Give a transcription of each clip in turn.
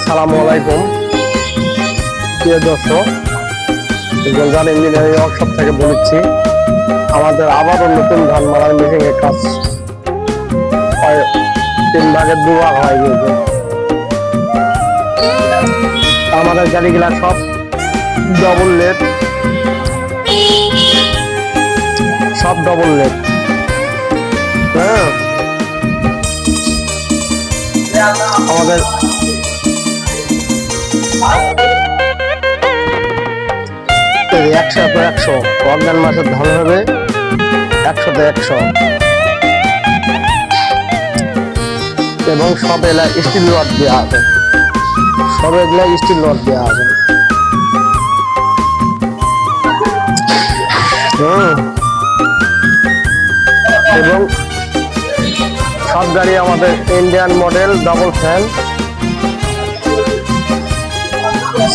আসসালামু আলাইকুম প্রিয় দর্শক, গুলজার ইঞ্জিনিয়ারিং ওয়ার্কশপ থেকে বলছি। আমাদের আবারও নতুন ধান মারার মেশিন এর কাজ 3 ভাগের 2 ভাগ হয়ে গেছে। আমাদের গাড়িগুলা সব ডবল লেট, সব ডবল লেট। হ্যাঁ, আমাদের একশোতে 100 অর্গান মাসের ধান হবে 100তে 100 এবং সব এলা স্টিল রড দেওয়া আছে, সব এগুলা স্টিল রড দেওয়া আছে। এবং সব গাড়ি আমাদের ইন্ডিয়ান মডেল, ডাবল ফ্যান,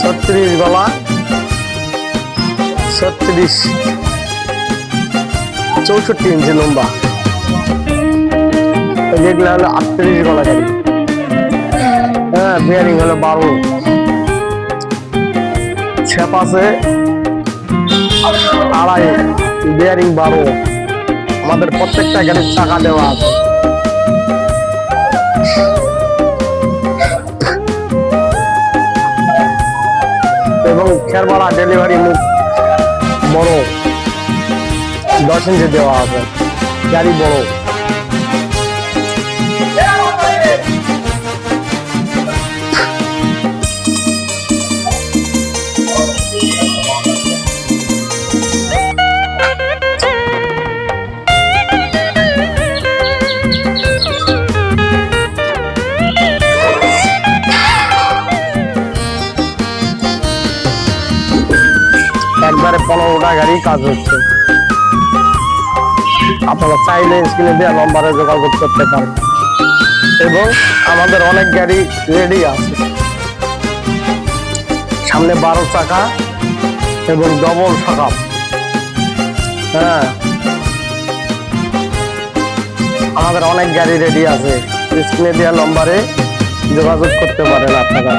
36 গলা, 64 ইঞ্চি লম্বা। যেগুলো হলো 38 গলা গাড়ি। হ্যাঁ, বিয়ারিং হলো 12, ছেপ আছে 2.5, বিয়ারিং 12। আমাদের প্রত্যেকটা গাড়ির চাকা দেওয়া আছে। এবং খেরবালা ডেলিভারি মুখ বড় 10 ইঞ্চি দেওয়া আছে, গাড়ি বড়। একবারে 15টা গাড়ি কাজ হচ্ছে। আপনারা চাইলে স্ক্রিনে দেওয়া নম্বরে যোগাযোগ করতে পারেন। এবং আমাদের অনেক গাড়ি রেডি আছে, সামনে 12 চাকা এবং ডবল চাকা। হ্যাঁ, আমাদের অনেক গাড়ি রেডি আছে, স্ক্রিনে দেওয়া নম্বরে যোগাযোগ করতে পারেন আপনারা।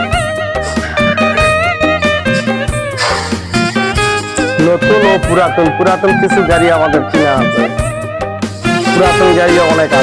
নতুন ও পুরাতন কিছু গাড়ি আমাদের কিনা আছে, পুরাতন গাড়ি অনেক আছে।